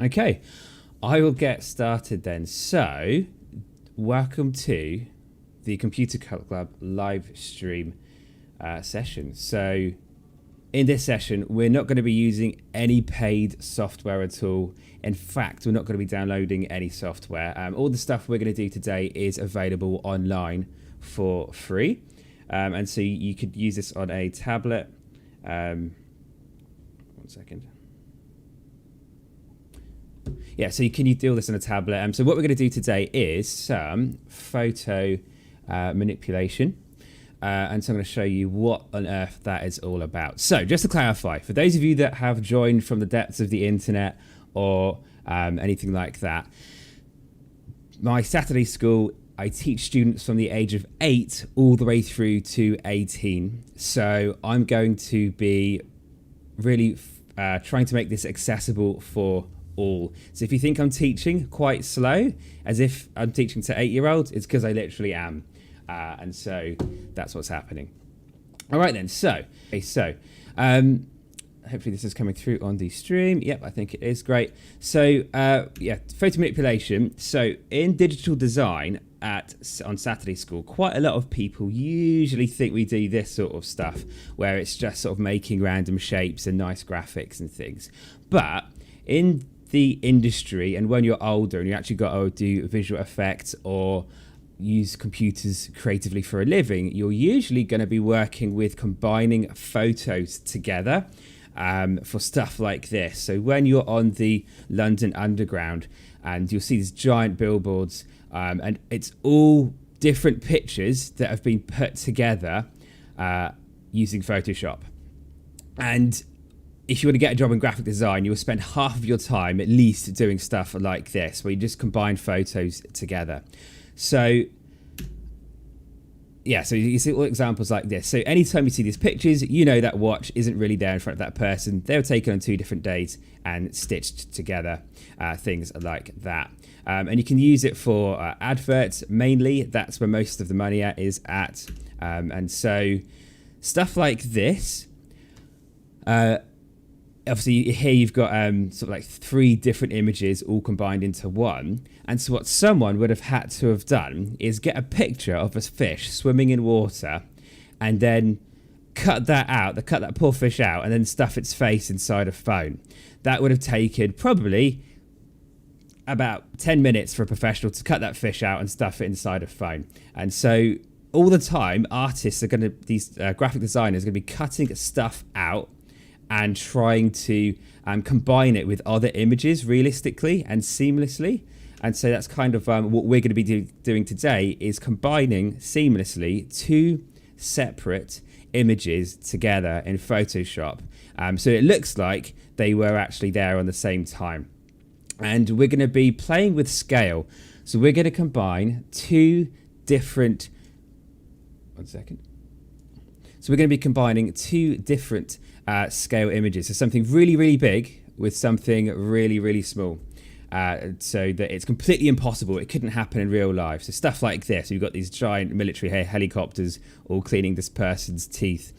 Okay, I will get started then. So, welcome to the Computer Club live stream session. So, in this session, we're not going to be using any paid software at all. In fact, we're not going to be downloading any software. All the stuff we're going to do today is available online for free. And so you could use this on a tablet. 1 second. Yeah, so can you do this on a tablet? So what we're going to do today is some photo manipulation. And so I'm going to show you what on earth that is all about. So just to clarify, for those of you that have joined from the depths of the internet or anything like that, my Saturday school, I teach students from the age of 8 all the way through to 18. So I'm going to be really trying to make this accessible for all. So if you think I'm teaching quite slow, as if I'm teaching to 8-year-olds, it's because I literally am. And so that's what's happening. All right then, so hopefully this is coming through on the stream. Yep, I think it is. Great. So yeah, photo manipulation. So in digital design on Saturday school, quite a lot of people usually think we do this sort of stuff where it's just sort of making random shapes and nice graphics and things. But in the industry, and when you're older and you actually got to do visual effects or use computers creatively for a living, you're usually going to be working with combining photos together for stuff like this. So when you're on the London Underground and you'll see these giant billboards and it's all different pictures that have been put together using Photoshop. And if you want to get a job in graphic design, you will spend half of your time at least doing stuff like this, where you just combine photos together. So yeah, so you see all examples like this. So anytime you see these pictures, you know that watch isn't really there in front of that person. They were taken on 2 different days and stitched together, things like that. And you can use it for adverts mainly. That's where most of the money is at. And so stuff like this, obviously here you've got sort of like 3 different images all combined into one. And so what someone would have had to have done is get a picture of a fish swimming in water and then cut that poor fish out and then stuff its face inside a phone. That would have taken probably about 10 minutes for a professional to cut that fish out and stuff it inside a phone. And so all the time, artists are going to, these graphic designers are going to be cutting stuff out and trying to combine it with other images realistically and seamlessly. And so that's kind of what we're going to be doing today, is combining seamlessly 2 separate images together in Photoshop. So it looks like they were actually there on the same time. And we're going to be playing with scale. So we're going to combine 2 different... 1 second. So we're going to be combining 2 different scale images. So something really, really big with something really, really small. So that it's completely impossible. It couldn't happen in real life. So stuff like this. We've got these giant military helicopters all cleaning this person's teeth,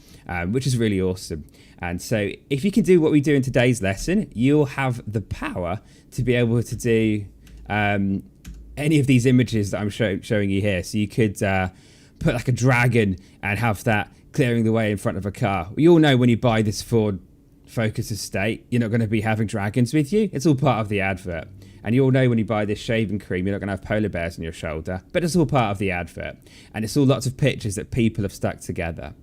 which is really awesome. And so if you can do what we do in today's lesson, you'll have the power to be able to do any of these images that I'm showing you here. So you could put like a dragon and have that clearing the way in front of a car. We all know when you buy this Ford Focus Estate, you're not going to be having dragons with you. It's all part of the advert. And you all know when you buy this shaving cream, you're not going to have polar bears on your shoulder, but it's all part of the advert. And it's all lots of pictures that people have stuck together.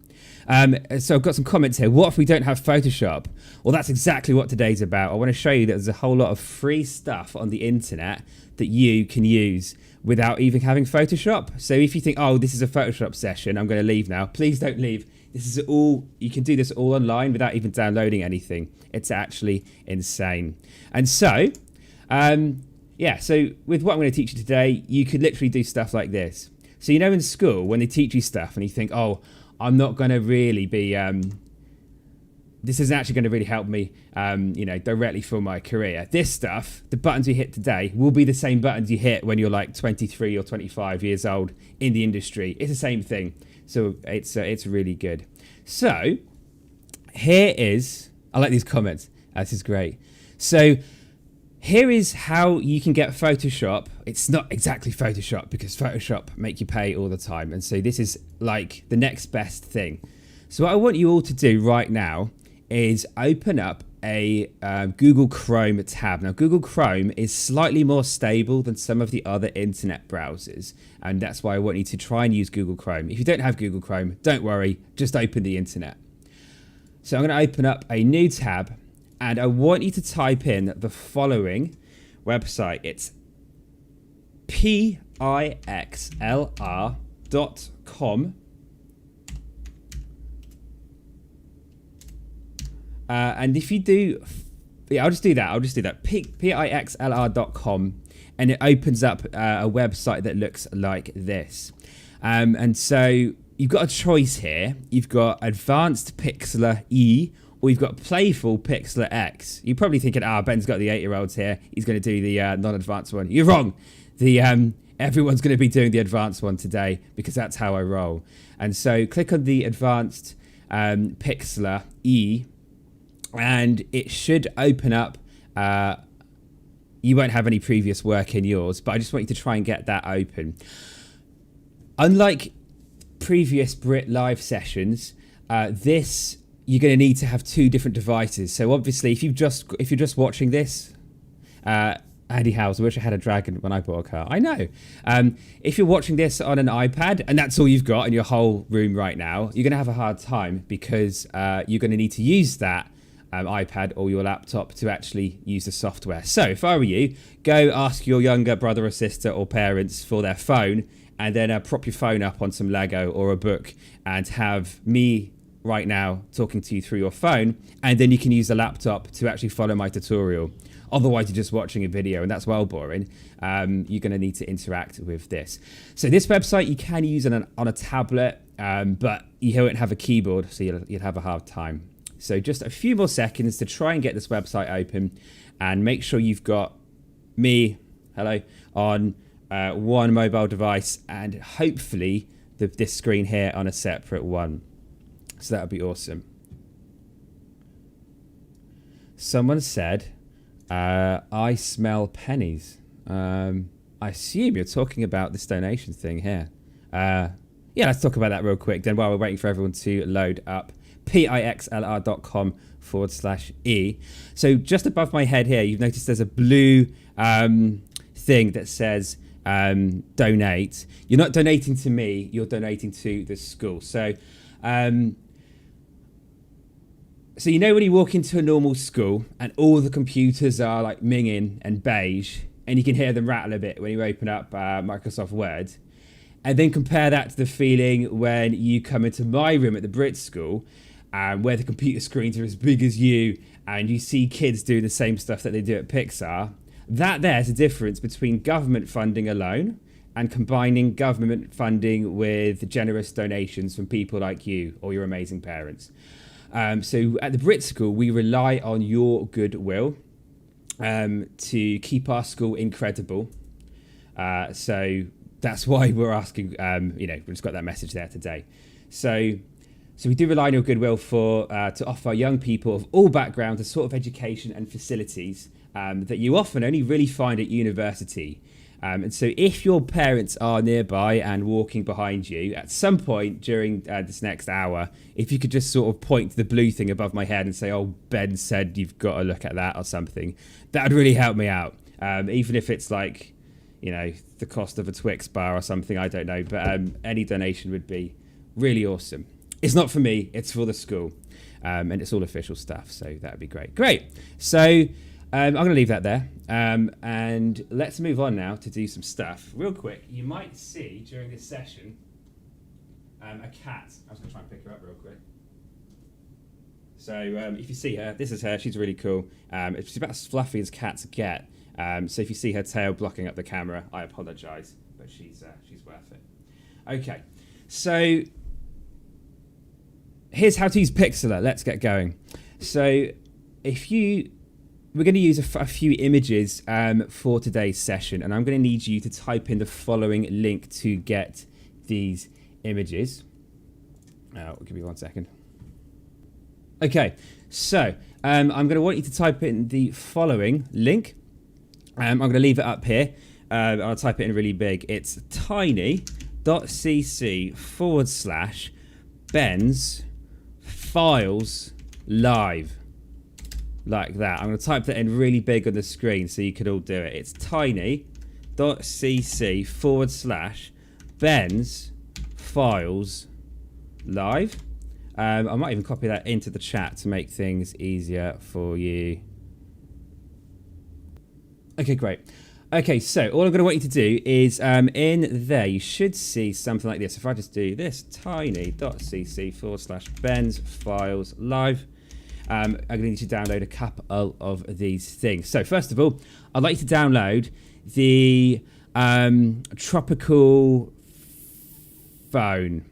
So I've got some comments here. What if we don't have Photoshop? Well, that's exactly what today's about. I want to show you that there's a whole lot of free stuff on the internet that you can use without even having Photoshop. So if you think, oh, this is a Photoshop session, I'm going to leave now. Please don't leave. This is all, you can do this all online without even downloading anything. It's actually insane. And so, yeah, so with what I'm going to teach you today, you could literally do stuff like this. So, you know, in school, when they teach you stuff and you think, oh, I'm not going to really be, this isn't actually going to really help me, you know, directly for my career. This stuff, the buttons you hit today, will be the same buttons you hit when you're like 23 or 25 years old in the industry. It's the same thing. So it's really good. So here is, I like these comments. This is great. So Here is how you can get Photoshop. It's not exactly Photoshop because Photoshop make you pay all the time. And so this is like the next best thing. So what I want you all to do right now is open up a Google Chrome tab. Now, Google Chrome is slightly more stable than some of the other internet browsers. And that's why I want you to try and use Google Chrome. If you don't have Google Chrome, don't worry, just open the internet. So I'm going to open up a new tab. And I want you to type in the following website. It's pixlr.com. And if you do, yeah, I'll just do that. pixlr.com. And it opens up a website that looks like this. And so you've got a choice here. You've got Advanced Pixlr E, or you've got Playful Pixlr X. You're probably thinking, Ben's got the 8-year-olds here. He's going to do the non-advanced one. You're wrong. Everyone's going to be doing the advanced one today because that's how I roll. And so click on the Advanced Pixlr E, and it should open up. You won't have any previous work in yours, but I just want you to try and get that open. Unlike previous Brit live sessions, this you're going to need to have two different devices. So obviously, if you're just watching this, Andy Howes, I wish I had a dragon when I bought a car. I know. If you're watching this on an iPad and that's all you've got in your whole room right now, you're going to have a hard time because you're going to need to use that iPad or your laptop to actually use the software. So if I were you, go ask your younger brother or sister or parents for their phone, and then prop your phone up on some Lego or a book and have me right now talking to you through your phone, and then you can use the laptop to actually follow my tutorial. Otherwise you're just watching a video and that's well boring. You're going to need to interact with this. So this website you can use on a tablet, but you won't have a keyboard, so you'll have a hard time. So just a few more seconds to try and get this website open, and make sure you've got me, hello, on one mobile device, and hopefully this screen here on a separate one. So that would be awesome. Someone said, I smell pennies. I assume you're talking about this donation thing here. Yeah, let's talk about that real quick then while we're waiting for everyone to load up. pixlr.com/e. So just above my head here, you've noticed there's a blue thing that says donate. You're not donating to me, you're donating to the school. So you know when you walk into a normal school and all the computers are like minging and beige, and you can hear them rattle a bit when you open up Microsoft Word, and then compare that to the feeling when you come into my room at the Brit School, where the computer screens are as big as you, and you see kids doing the same stuff that they do at Pixar. That there's a difference between government funding alone and combining government funding with generous donations from people like you or your amazing parents. So at the Brit School, we rely on your goodwill to keep our school incredible. So that's why we're asking, we've just got that message there today. So we do rely on your goodwill to offer young people of all backgrounds a sort of education and facilities that you often only really find at university. And so if your parents are nearby and walking behind you, at some point during this next hour, if you could just sort of point to the blue thing above my head and say, oh, Ben said you've got to look at that or something, that would really help me out. Even if it's like, the cost of a Twix bar or something, I don't know. But any donation would be really awesome. It's not for me, it's for the school. And it's all official stuff, so that would be great. Great. So I'm going to leave that there. And let's move on now to do some stuff. Real quick, you might see during this session a cat. I was going to try and pick her up real quick. So if you see her, this is her. She's really cool. She's about as fluffy as cats get. So if you see her tail blocking up the camera, I apologise, but she's worth it. Okay, so here's how to use Pixlr. Let's get going. So we're going to use a few images for today's session, and I'm going to need you to type in the following link to get these images. Give me 1 second. Okay, so I'm going to want you to type in the following link, I'm going to leave it up here. I'll type it in really big. It's tiny.cc/bensfileslive. Like that. I'm going to type that in really big on the screen so you could all do it. It's tiny.cc/bensfileslive. I might even copy that into the chat to make things easier for you. Okay, great. Okay, so all I'm going to want you to do is in there, you should see something like this. If I just do this, tiny.cc/bensfileslive. I'm going to need you to download a couple of these things. So first of all, I'd like you to download the tropical phone.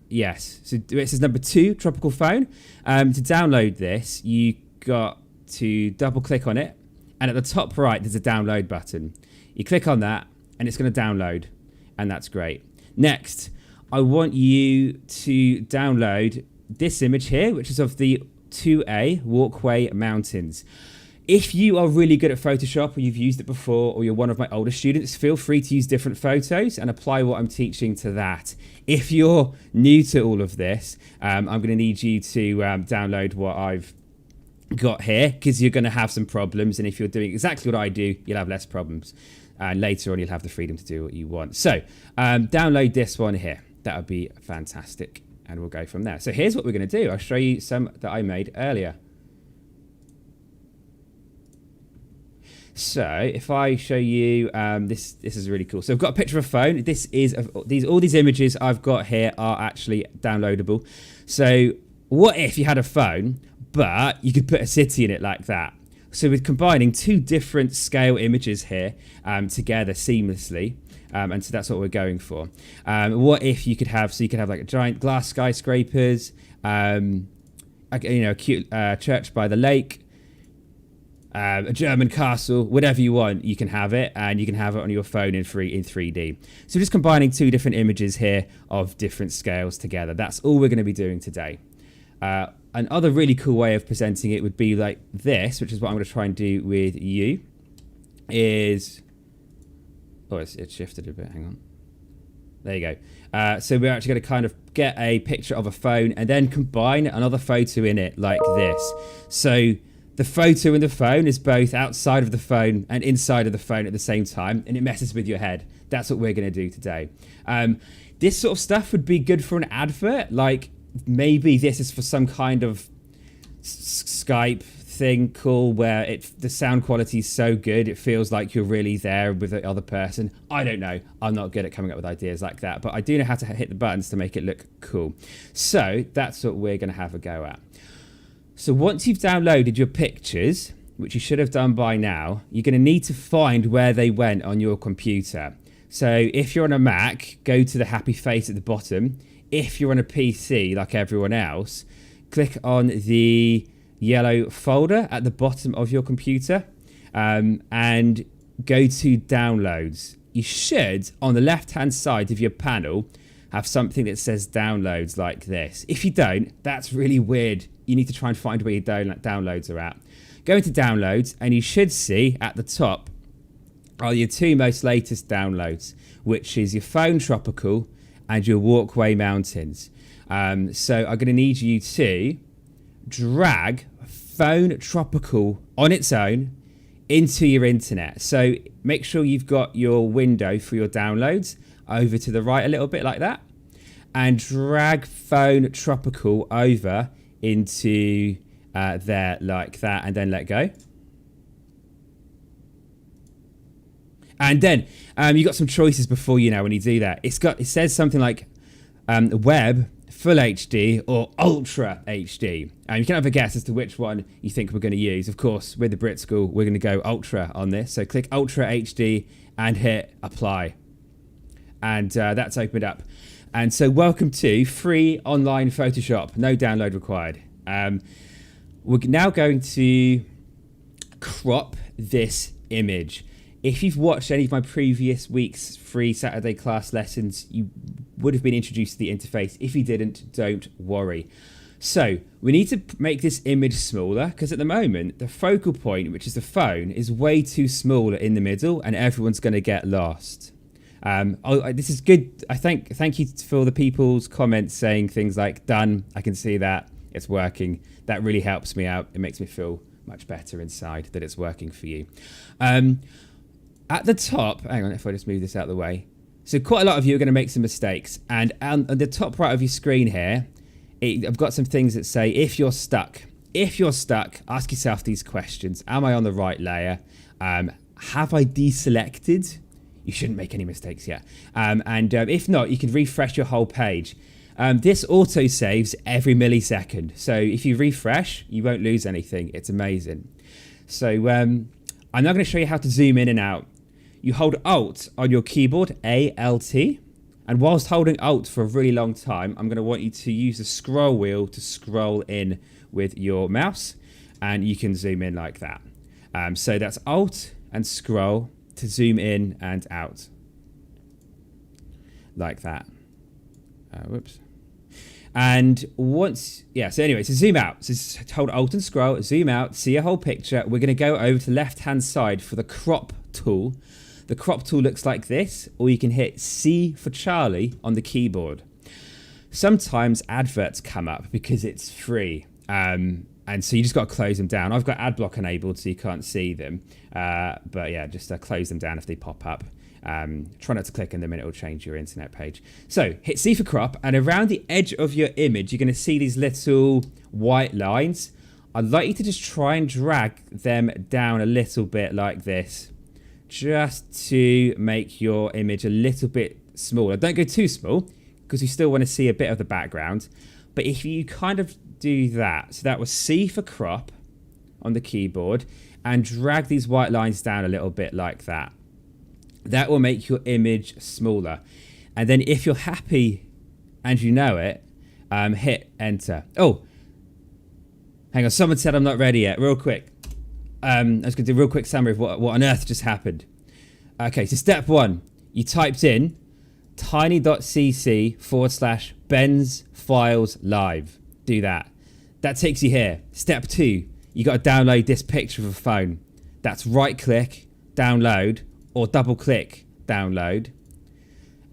Yes, so this is number 2, tropical phone. To download this, you got to double click on it, and at the top right, there's a download button. You click on that, and it's going to download, and that's great. Next, I want you to download this image here, which is of the 2A Walkway Mountains. If you are really good at Photoshop, or you've used it before, or you're one of my older students, feel free to use different photos and apply what I'm teaching to that. If you're new to all of this, I'm going to need you to download what I've got here, because you're going to have some problems, and if you're doing exactly what I do, you'll have less problems, and later on you'll have the freedom to do what you want. So download this one here. That would be fantastic, and we'll go from there. So here's what we're going to do. I'll show you some that I made earlier. So if I show you this is really cool. So I've got a picture of a phone. This is all these images I've got here are actually downloadable. So what if you had a phone, but you could put a city in it like that? So we're combining 2 different scale images here together seamlessly. And so that's what we're going for. What if you could have, so you could have like a giant glass skyscrapers, a cute church by the lake, a German castle, whatever you want, you can have it, and you can have it on your phone in 3D. So just combining 2 different images here of different scales together. That's all we're going to be doing today. Another really cool way of presenting it would be like this, which is what I'm going to try and do with you, is... Oh, it shifted a bit, hang on. There you go. So we're actually going to kind of get a picture of a phone and then combine another photo in it like this. So the photo in the phone is both outside of the phone and inside of the phone at the same time, and it messes with your head. That's what we're going to do today. This sort of stuff would be good for an advert. Like maybe this is for some kind of Skype thing cool where the sound quality is so good it feels like you're really there with the other person. I don't know. I'm not good at coming up with ideas like that, but I do know how to hit the buttons to make it look cool. So that's what we're going to have a go at. So once you've downloaded your pictures, which you should have done by now, you're going to need to find where they went on your computer. So if you're on a Mac, go to the happy face at the bottom. If you're on a PC like everyone else, click on the yellow folder at the bottom of your computer and go to downloads. You should, on the left hand side of your panel, have something that says downloads like this. If you don't, that's really weird. You need to try and find where your downloads are at. Go into downloads and you should see at the top are your 2 most latest downloads, which is your phone tropical and your walkway mountains. So I'm going to need you to drag phone tropical on its own into your internet. So make sure you've got your window for your downloads over to the right a little bit like that, and drag phone tropical over into there like that, and then let go. And then you got some choices before you know when you do that. It says something like web, full HD, or ultra HD. You can have a guess as to which one you think we're going to use. Of course, with the Brit School, we're going to go ultra on this. So click ultra HD and hit apply. And that's opened up. And so welcome to free online Photoshop. No download required. We're now going to crop this image. If you've watched any of my previous week's free Saturday class lessons, you would have been introduced to the interface. If you didn't, don't worry. So we need to make this image smaller because at the moment the focal point, which is the phone, is way too small in the middle and everyone's going to get lost. This is good. Thank you for the people's comments saying things like done. I can see that it's working. That really helps me out. It makes me feel much better inside that it's working for you. At the top, hang on, if I just move this out of the way. So quite a lot of you are going to make some mistakes. And on the top right of your screen here, I've got some things that say if you're stuck. If you're stuck, ask yourself these questions. Am I on the right layer? Have I deselected? You shouldn't make any mistakes yet. If not, you can refresh your whole page. This auto saves every millisecond. So if you refresh, you won't lose anything. It's amazing. So I'm now going to show you how to zoom in and out. You hold Alt on your keyboard, A-L-T. And whilst holding Alt for a really long time, I'm going to want you to use the scroll wheel to scroll in with your mouse. And you can zoom in like that. So that's Alt and scroll to zoom in and out. Like that. Whoops. And once, so anyway, so zoom out. So just hold Alt and scroll, zoom out, see a whole picture. We're going to go over to the left-hand side for the crop tool. The crop tool looks like this, or you can hit C for Charlie on the keyboard. Sometimes adverts come up because it's free. And so you just got to close them down. I've got ad block enabled so you can't see them. But yeah, just close them down if they pop up. Try not to click on them and it will change your internet page. So hit C for crop, and around the edge of your image, you're going to see these little white lines. I'd like you to just try and drag them down a little bit like this, just to make your image a little bit smaller. Don't go too small because you still want to see a bit of the background. But if you kind of do that, so that was C for crop on the keyboard, and drag these white lines down a little bit like that. That will make your image smaller. And then if you're happy and you know it, hit enter. Oh, hang on, someone said I'm not ready yet. Real quick. I was going to do a real quick summary of what on earth just happened. Okay, so step 1, you typed in tiny.cc / bensfileslive. Do that. That takes you here. Step 2, you got to download this picture of a phone. That's right click, download, or double click, download.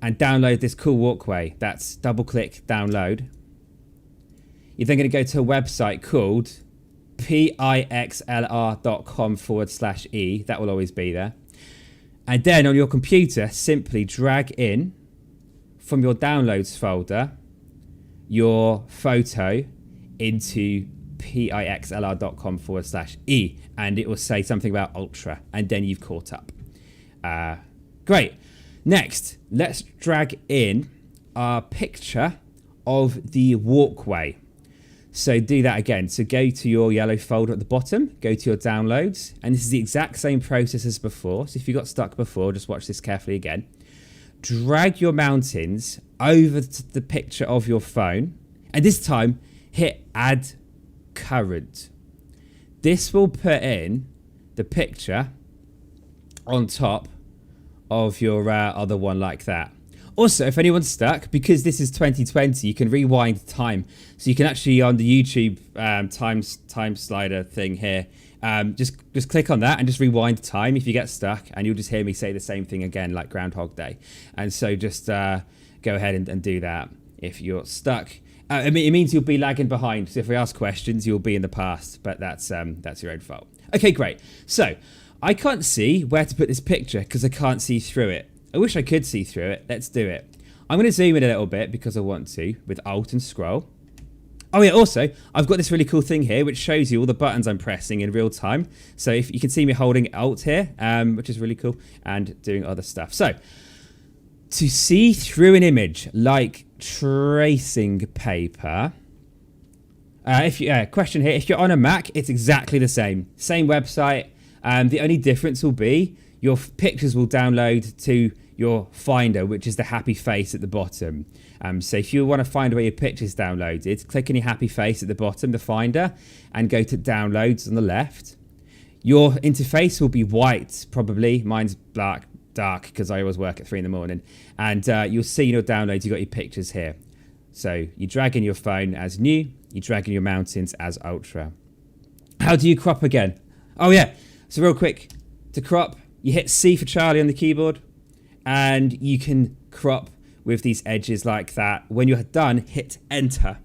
And download this cool walkway. That's double click, download. You're then going to go to a website called pixlr.com / e. That will always be there. And then on your computer, simply drag in from your downloads folder your photo into pixlr.com / e. And it will say something about ultra. And then you've caught up. Great. Next, let's drag in our picture of the walkway. So do that again. So go to your yellow folder at the bottom, go to your downloads, and this is the exact same process as before. So if you got stuck before, just watch this carefully again. Drag your mountains over to the picture of your phone, and this time hit add current. This will put in the picture on top of your other one like that. Also, if anyone's stuck, because this is 2020, you can rewind time. So you can actually, on the YouTube time slider thing here, just click on that and just rewind time if you get stuck, and you'll just hear me say the same thing again, like Groundhog Day. And so just go ahead and do that if you're stuck. I mean, it means you'll be lagging behind. So if we ask questions, you'll be in the past, but that's your own fault. Okay, great. So I can't see where to put this picture because I can't see through it. I wish I could see through it. Let's do it. I'm going to zoom in a little bit because I want to with Alt and scroll. Oh yeah, also, I've got this really cool thing here which shows you all the buttons I'm pressing in real time. So if you can see me holding Alt here, which is really cool, and doing other stuff. So, to see through an image like tracing paper, question here, if you're on a Mac, it's exactly the same. Same website. The only difference will be your pictures will download to your Finder, which is the happy face at the bottom. So if you want to find where your picture's downloaded, click on your happy face at the bottom, the Finder, and go to Downloads on the left. Your interface will be white, probably. Mine's black, dark, because I always work at 3 in the morning. And you'll see in your downloads, you've got your pictures here. So you drag in your phone as new, you're dragging your mountains as ultra. How do you crop again? Oh yeah, so real quick, to crop, you hit C for Charlie on the keyboard, and you can crop with these edges like that. When you're done, hit enter.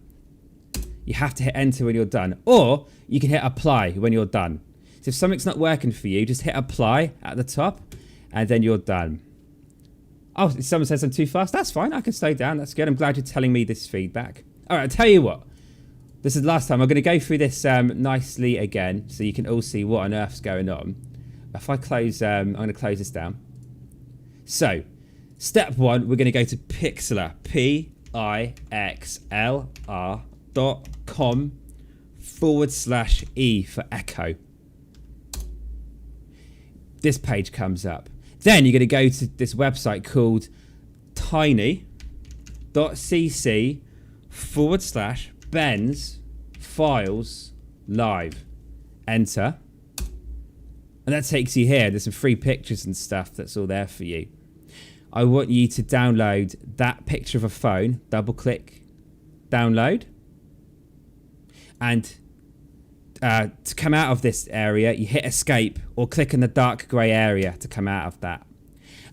You have to hit enter when you're done, or you can hit apply when you're done. So if something's not working for you, just hit apply at the top, and then you're done. Oh, someone says I'm too fast. That's fine. I can slow down. That's good. I'm glad you're telling me this feedback. All right, I'll tell you what. This is the last time. I'm going to go through this nicely again so you can all see what on earth's going on. If I close, I'm going to close this down. So, step 1, we're going to go to Pixlr. pixlr.com/E for echo. This page comes up. Then you're going to go to this website called tiny.cc/bensfileslive. Enter. And that takes you here. There's some free pictures and stuff that's all there for you. I want you to download that picture of a phone. Double click, download. And to come out of this area, you hit escape or click in the dark grey area to come out of that.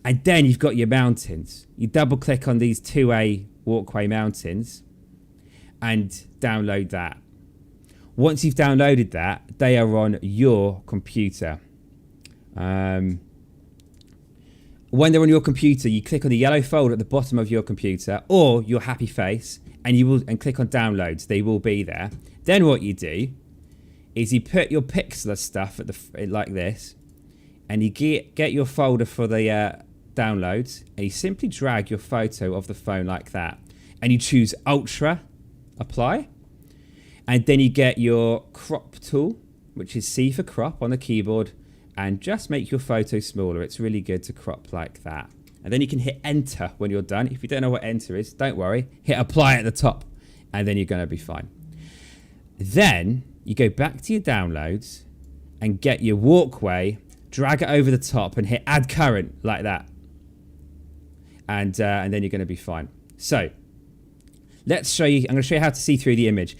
And then you've got your mountains. You double click on these 2A walkway mountains and download that. Once you've downloaded that, they are on your computer. When they're on your computer, you click on the yellow folder at the bottom of your computer or your happy face, and click on downloads. They will be there. Then what you do is you put your Pixlr stuff at like this, and you get your folder for the downloads, and you simply drag your photo of the phone like that, and you choose Ultra, apply, and then you get your crop tool, which is C for crop on the keyboard, and just make your photo smaller. It's really good to crop like that. And then you can hit enter when you're done. If you don't know what enter is, don't worry, hit apply at the top, and then you're going to be fine. Then you go back to your downloads and get your walkway, drag it over the top and hit add current like that. And then you're going to be fine. So let's show you, I'm going to show you how to see through the image.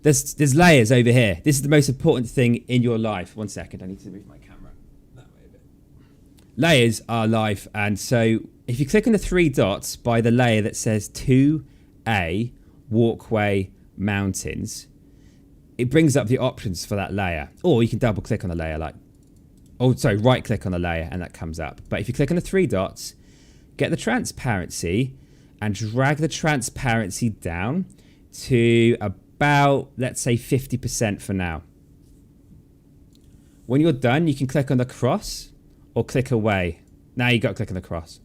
There's layers over here. This is the most important thing in your life. 1 second, I need to move my camera that way a bit. Layers are life, and so if you click on the 3 dots by the layer that says 2A walkway mountains, it brings up the options for that layer. Or you can double click on the layer right click on the layer and that comes up. But if you click on the 3 dots, get the transparency and drag the transparency down to about, let's say 50% for now. When you're done, you can click on the cross or click away. Now you've got to click on the cross.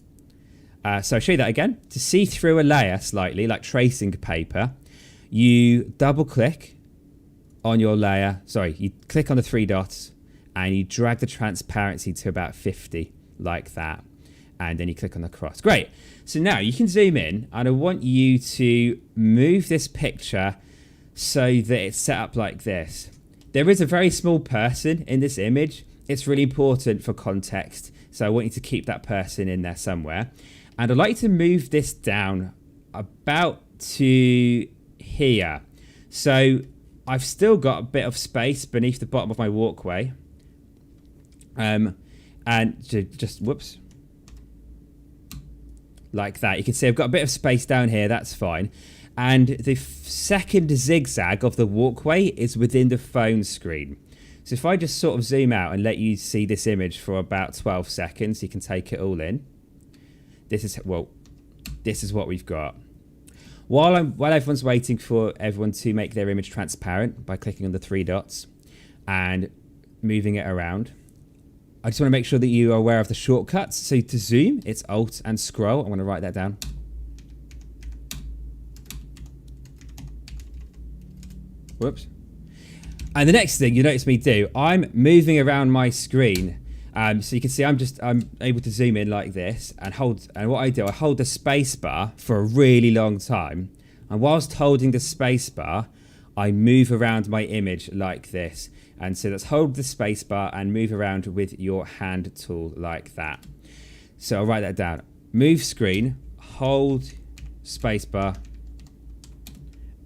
So I'll show you that again. To see through a layer slightly, like tracing paper, you double click on your layer. Sorry, you click on the 3 dots and you drag the transparency to about 50 like that. And then you click on the cross. Great. So now you can zoom in, and I want you to move this picture so that it's set up like this. There is a very small person in this image. It's really important for context. So I want you to keep that person in there somewhere. And I'd like you to move this down about to here. So I've still got a bit of space beneath the bottom of my walkway. And just, whoops. Like that. You can see I've got a bit of space down here. That's fine. And the second zigzag of the walkway is within the phone screen. So if I just sort of zoom out and let you see this image for about 12 seconds, you can take it all in. This is what we've got. While everyone's waiting for everyone to make their image transparent by clicking on the 3 dots and moving it around, I just want to make sure that you are aware of the shortcuts. So to zoom, it's Alt and scroll. I'm going to write that down. Whoops. And the next thing you notice me do, I'm moving around my screen. So you can see I'm able to zoom in like this and what I do, I hold the space bar for a really long time. And whilst holding the space bar, I move around my image like this. And so let's hold the space bar and move around with your hand tool like that. So I'll write that down. Move screen, hold space bar,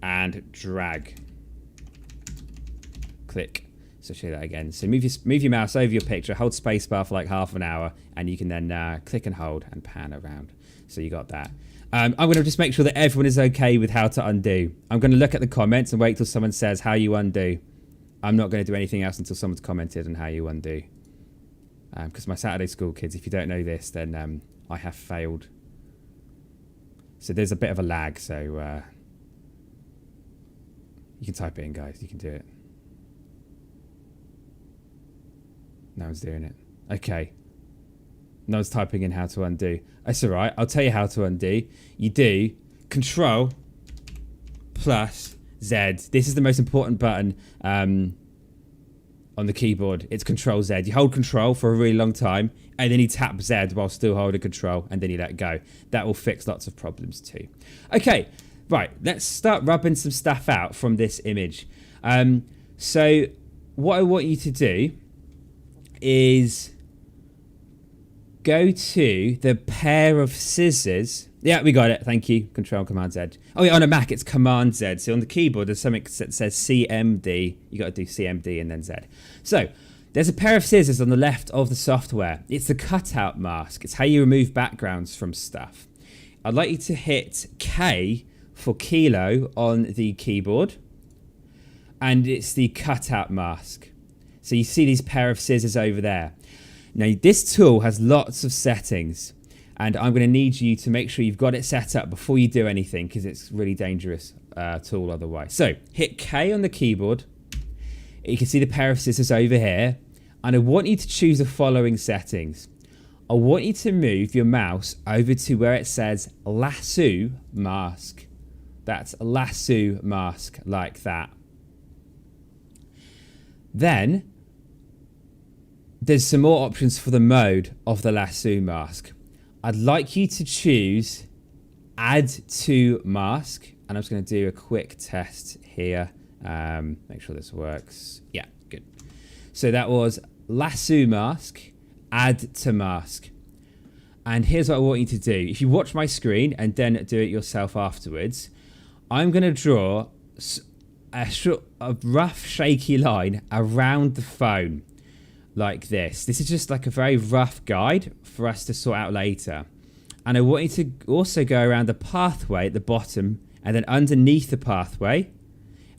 and drag. click. So show that again. So move your mouse over your picture, hold spacebar for like half an hour, and you can then click and hold and pan around. So you got that. I'm going to just make sure that everyone is okay with how to undo. I'm going to look at the comments and wait till someone says how you undo. I'm not going to do anything else until someone's commented on how you undo. Because my Saturday school kids, if you don't know this, then I have failed. So there's a bit of a lag, so you can type it in, guys. You can do it. No one's doing it. Okay. No one's typing in how to undo. That's all right. I'll tell you how to undo. You do Ctrl+Z. This is the most important button on the keyboard. It's Ctrl+Z. You hold Control for a really long time, and then you tap Z while still holding Control, and then you let go. That will fix lots of problems too. Okay, right. Let's start rubbing some stuff out from this image. So what I want you to do is go to the pair of scissors. Yeah, we got it. Thank you. Control Command Z. Oh yeah, on a Mac it's Command Z. So on the keyboard there's something that says CMD. You got to do CMD and then Z. So there's a pair of scissors on the left of the software. It's the Cutout Mask. It's how you remove backgrounds from stuff. I'd like you to hit K for kilo on the keyboard, and it's the Cutout Mask. So you see these pair of scissors over there. Now this tool has lots of settings, and I'm going to need you to make sure you've got it set up before you do anything, because it's a really dangerous tool otherwise. So hit K on the keyboard. You can see the pair of scissors over here, and I want you to choose the following settings. I want you to move your mouse over to where it says Lasso Mask. That's Lasso Mask, like that. Then there's some more options for the mode of the Lasso Mask. I'd like you to choose Add to Mask, and I'm just going to do a quick test here. Make sure this works. Yeah, good. So that was Lasso Mask, Add to Mask. And here's what I want you to do. If you watch my screen and then do it yourself afterwards, I'm going to draw a rough shaky line around the phone. Like this. This is just like a very rough guide for us to sort out later. And I want you to also go around the pathway at the bottom, and then underneath the pathway,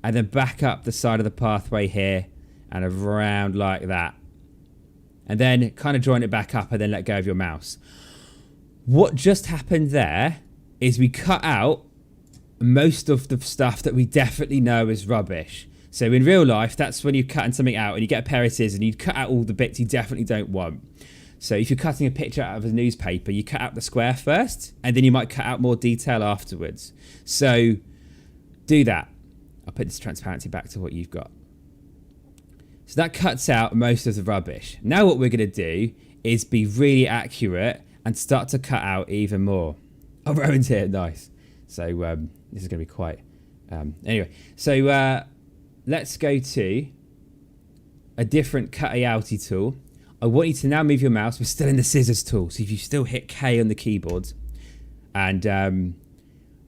and then back up the side of the pathway here, and around like that. And then kind of join it back up, and then let go of your mouse. What just happened there is we cut out most of the stuff that we definitely know is rubbish. So in real life, that's when you're cutting something out and you get a pair of scissors and you cut out all the bits you definitely don't want. So if you're cutting a picture out of a newspaper, you cut out the square first, and then you might cut out more detail afterwards. So do that. I'll put this transparency back to what you've got. So that cuts out most of the rubbish. Now what we're going to do is be really accurate and start to cut out even more. Oh, Rowan's here. Nice. So this is going to be quite... anyway, so... let's go to a different cutting-outy tool. I want you to now move your mouse. We're still in the scissors tool. So if you still hit K on the keyboard, and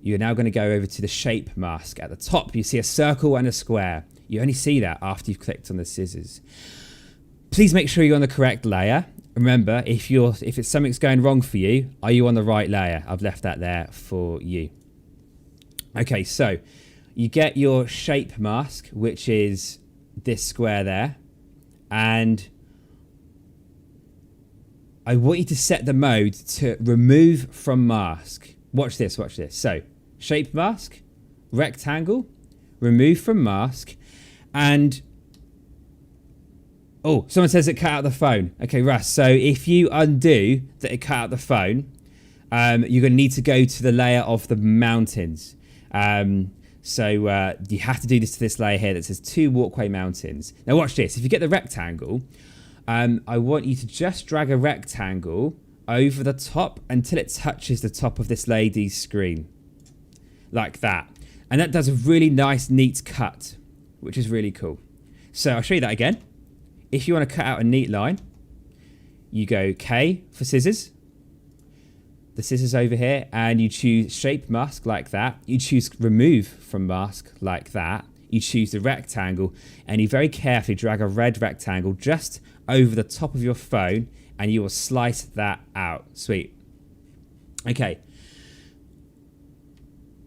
you're now going to go over to the shape mask. At the top, you see a circle and a square. You only see that after you've clicked on the scissors. Please make sure you're on the correct layer. Remember, if it's something's going wrong for you, are you on the right layer? I've left that there for you. Okay, so you get your shape mask, which is this square there, and I want you to set the mode to remove from mask. Watch this, watch this. So shape mask, rectangle, remove from mask, and oh, someone says it cut out the phone. Okay, Russ, so if you undo that it cut out the phone, you're going to need to go to the layer of the mountains. So you have to do this to this layer here that says 2 walkway mountains. Now watch this. If you get the rectangle, I want you to just drag a rectangle over the top until it touches the top of this lady's screen. Like that. And that does a really nice, neat cut, which is really cool. So I'll show you that again. If you want to cut out a neat line, you go K for scissors. The scissors over here, and you choose shape mask like that. You choose remove from mask like that. you choose the rectangle, and you very carefully drag a red rectangle just over the top of your phone, and you will slice that out. Sweet. Okay.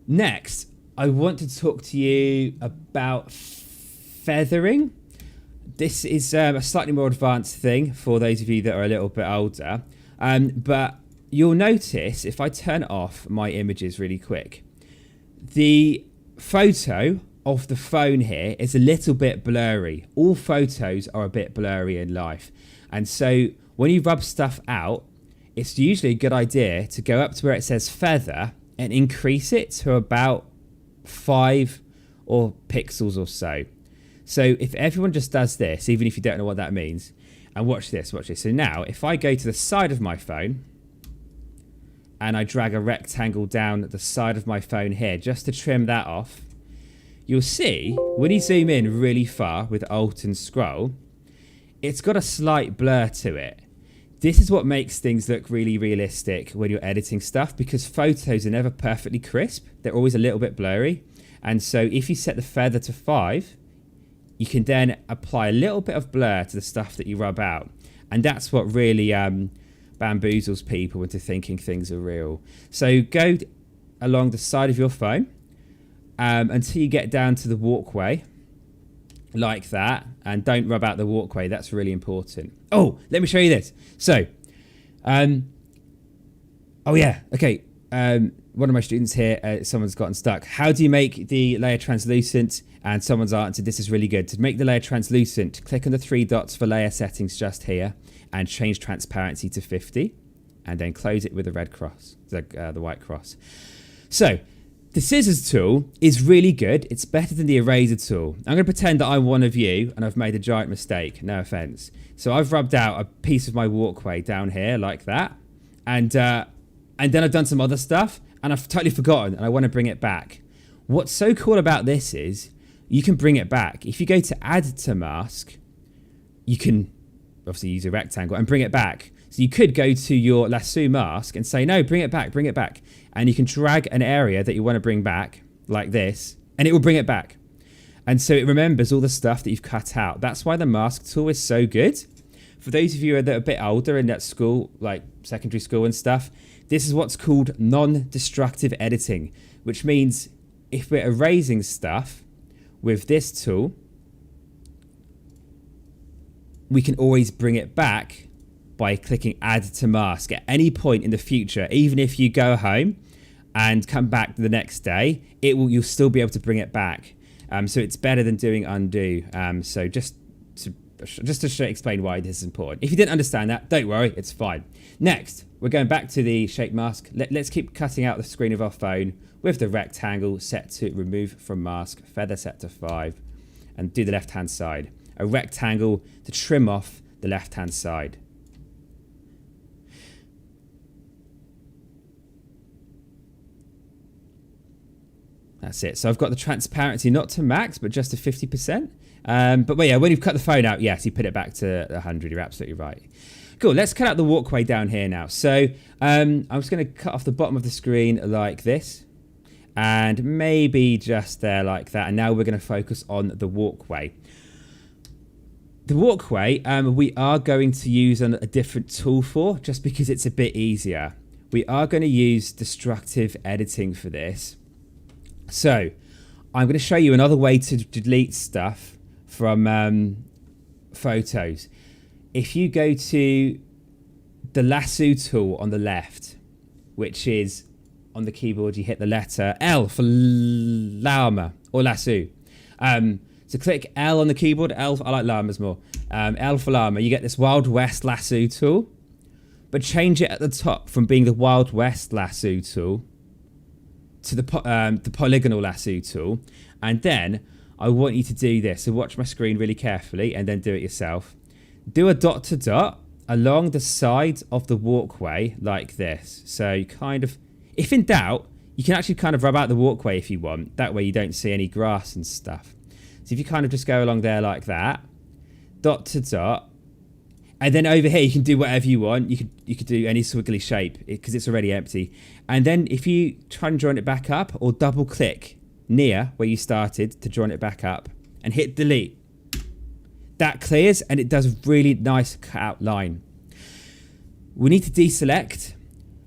Next, I want to talk to you about feathering. This is a slightly more advanced thing for those of you that are a little bit older. But you'll notice if I turn off my images really quick, the photo of the phone here is a little bit blurry. All photos are a bit blurry in life. And so when you rub stuff out, it's usually a good idea to go up to where it says feather and increase it to about 5 pixels or so. So if everyone just does this, even if you don't know what that means, and watch this. So now if I go to the side of my phone and I drag a rectangle down the side of my phone here just to trim that off, you'll see when you zoom in really far with Alt and scroll, it's got a slight blur to it. This is what makes things look really realistic when you're editing stuff, because photos are never perfectly crisp. They're always a little bit blurry. And so if you set the feather to 5, you can then apply a little bit of blur to the stuff that you rub out. And that's what really bamboozles people into thinking things are real. So go along the side of your phone until you get down to the walkway, like that, and don't rub out the walkway. That's really important. Oh, let me show you this. So, oh yeah, okay. One of my students here, someone's gotten stuck. How do you make the layer translucent? And someone's answered, this is really good. To make the layer translucent, click on the 3 dots for layer settings just here and change transparency to 50, and then close it with the red cross, the white cross. So, the scissors tool is really good. It's better than the eraser tool. I'm going to pretend that I'm one of you and I've made a giant mistake. No offense. So I've rubbed out a piece of my walkway down here like that. And then I've done some other stuff and I've totally forgotten and I want to bring it back. What's so cool about this is you can bring it back. If you go to Add to Mask, you can obviously use a rectangle and bring it back. So you could go to your Lasso mask and say, no, bring it back. And you can drag an area that you want to bring back like this, and it will bring it back. And so it remembers all the stuff that you've cut out. That's why the mask tool is so good. For those of you that are a bit older in that school, like secondary school and stuff, this is what's called non-destructive editing, which means if we're erasing stuff with this tool, we can always bring it back by clicking Add to Mask at any point in the future. Even if you go home and come back the next day, you'll still be able to bring it back. So it's better than doing undo. So just to explain why this is important. If you didn't understand that, don't worry, it's fine. Next, we're going back to the shape mask. Let's keep cutting out the screen of our phone with the rectangle set to remove from mask, feather set to 5, and do the left-hand side. A rectangle to trim off the left-hand side. That's it. So I've got the transparency not to max, but just to 50%. But yeah, when you've cut the phone out, yes, you put it back to 100. You're absolutely right. Cool. Let's cut out the walkway down here now. So I'm just going to cut off the bottom of the screen like this, and maybe just there like that. And now we're going to focus on the walkway. The walkway, we are going to use a different tool for, just because it's a bit easier. We are going to use destructive editing for this. So I'm going to show you another way to delete stuff from photos. If you go to the Lasso tool on the left, which is on the keyboard, you hit the letter L for llama or lasso. So click L on the keyboard. L, I like llamas more. L for llama. You get this Wild West Lasso tool, but change it at the top from being the Wild West Lasso tool to the Polygonal Lasso tool. And then I want you to do this. So watch my screen really carefully and then do it yourself. Do a dot to dot along the side of the walkway like this. So you kind of, if in doubt, you can actually kind of rub out the walkway if you want. That way you don't see any grass and stuff. So if you kind of just go along there like that, dot to dot, and then over here you can do whatever you want. You could do any squiggly shape because it's already empty. And then if you try and join it back up or double click near where you started to join it back up and hit delete. That clears and it does a really nice cutout line. We need to deselect.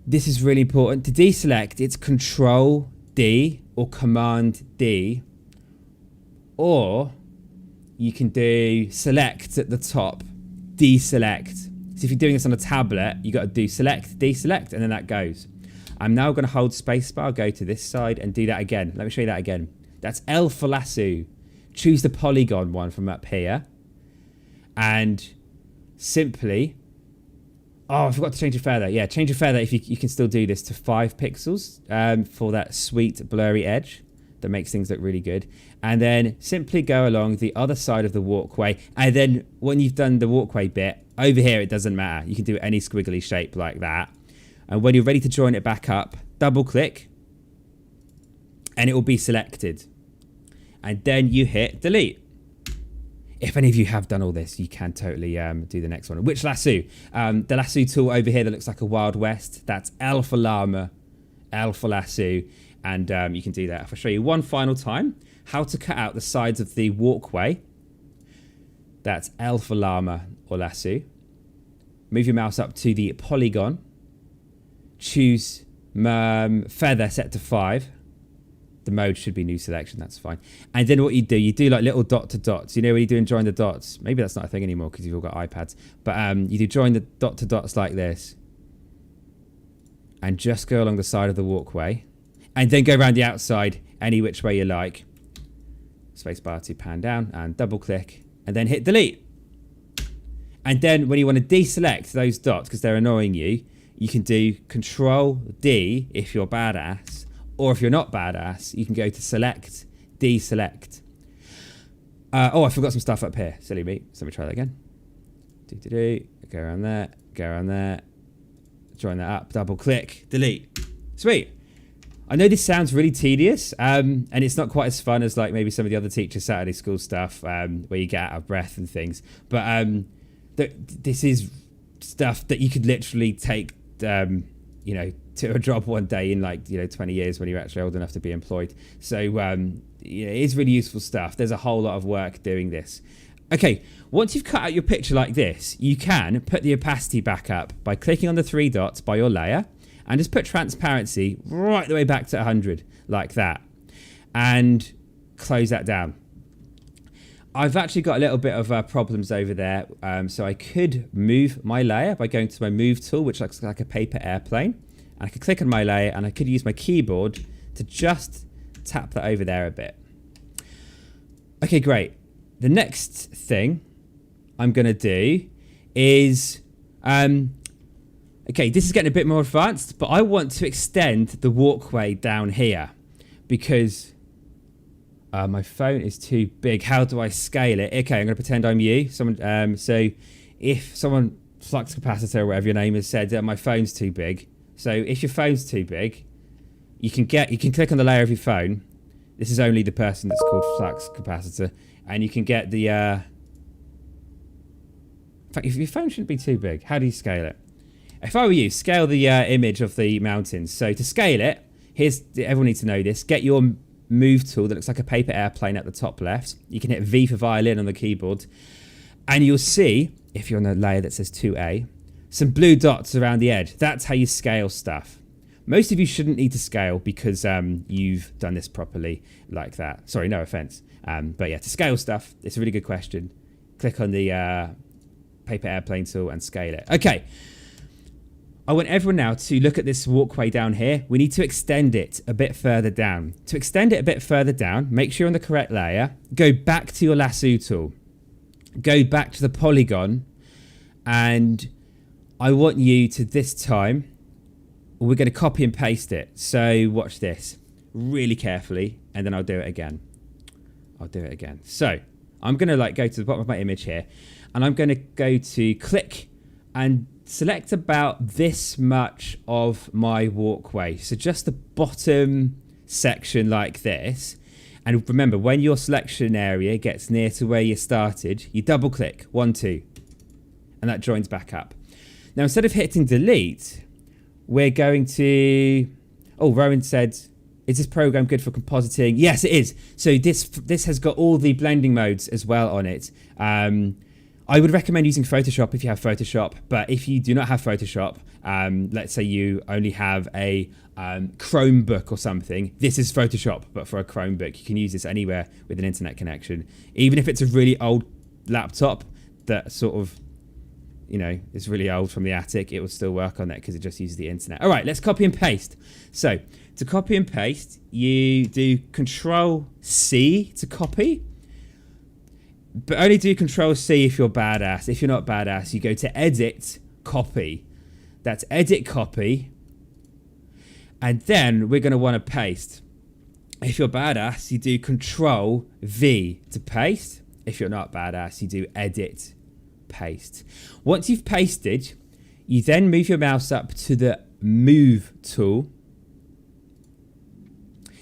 This is really important. To deselect, it's Ctrl+D or Command+D, or you can do select at the top, deselect. So if you're doing this on a tablet, you got to do select, deselect, and then that goes. I'm now going to hold spacebar, go to this side and do that again. Let me show you that again. That's L for lasso. Choose the polygon one from up here. And simply, oh, I forgot to change your feather. Yeah, change your feather if you can still do this to 5 pixels for that sweet blurry edge that makes things look really good. And then simply go along the other side of the walkway. And then when you've done the walkway bit, over here it doesn't matter. You can do any squiggly shape like that. And when you're ready to join it back up, double click and it will be selected. And then you hit delete. If any of you have done all this, you can totally do the next one. Which lasso? The lasso tool over here that looks like a Wild West. That's L for llama, L for lasso. And you can do that. If I show you one final time, how to cut out the sides of the walkway. That's L for llama or lasso. Move your mouse up to the polygon. Choose feather set to 5. The mode should be new selection, that's fine. And then what you do like little dot to dots. You know when you're doing join the dots? Maybe that's not a thing anymore because you've all got iPads. But you do join the dot to dots like this. And just go along the side of the walkway. And then go around the outside any which way you like. Spacebar to pan down and double click. And then hit delete. And then when you want to deselect those dots because they're annoying you, you can do Ctrl+D if you're badass. Or if you're not badass, you can go to select, deselect. Oh, I forgot some stuff up here. Silly me. So let me try that again. Go around there. Join that up. Double click. Delete. Sweet. I know this sounds really tedious, and it's not quite as fun as like maybe some of the other teacher Saturday school stuff where you get out of breath and things. But this is stuff that you could literally take, to a job one day in 20 years when you're actually old enough to be employed. So it is really useful stuff. There's a whole lot of work doing this. Okay, once you've cut out your picture like this, you can put the opacity back up by clicking on the 3 dots by your layer and just put transparency right the way back to 100 like that and close that down. I've actually got a little bit of problems over there, so I could move my layer by going to my move tool, which looks like a paper airplane. And I could click on my layer and I could use my keyboard to just tap that over there a bit. Okay, great. The next thing I'm going to do is, okay, this is getting a bit more advanced, but I want to extend the walkway down here because my phone is too big. How do I scale it? Okay, I'm going to pretend I'm you. So if someone, Flux Capacitor or whatever your name is, said my phone's too big. So if your phone's too big, you can click on the layer of your phone. This is only the person that's called Flux Capacitor, and you can get the. In fact, if your phone shouldn't be too big, how do you scale it? If I were you, scale the image of the mountains. So to scale it, everyone needs to know this. Get your move tool that looks like a paper airplane at the top left. You can hit V for violin on the keyboard, and you'll see if you're on a layer that says 2A. Some blue dots around the edge. That's how you scale stuff. Most of you shouldn't need to scale because you've done this properly like that. Sorry, no offense. But yeah, to scale stuff, it's a really good question. Click on the paper airplane tool and scale it. Okay. I want everyone now to look at this walkway down here. We need to extend it a bit further down. To extend it a bit further down, make sure you're on the correct layer. Go back to your lasso tool. Go back to the polygon and I want you to this time, we're going to copy and paste it. So watch this really carefully and then I'll do it again. So I'm going to go to the bottom of my image here and I'm going to go to click and select about this much of my walkway. So just the bottom section like this. And remember, when your selection area gets near to where you started, you double click 1, 2, and that joins back up. Now, instead of hitting delete, we're going to... Oh, Rowan said Is this program good for compositing? Yes, it is. So this has got all the blending modes as well on it. I would recommend using Photoshop if you have Photoshop, but if you do not have Photoshop, let's say you only have a Chromebook or something, this is Photoshop, but for a Chromebook. You can use this anywhere with an internet connection. Even if it's a really old laptop that sort of, you know, is really old from the attic, it will still work on that because it just uses the internet. All right, let's copy and paste. So to copy and paste, you do Ctrl+C to copy. But only do Ctrl+C if you're badass. If you're not badass, you go to Edit, Copy. That's Edit, Copy. And then we're going to want to paste. If you're badass, you do Ctrl+V to paste. If you're not badass, you do Edit, Paste. Once you've pasted, you then move your mouse up to the Move tool.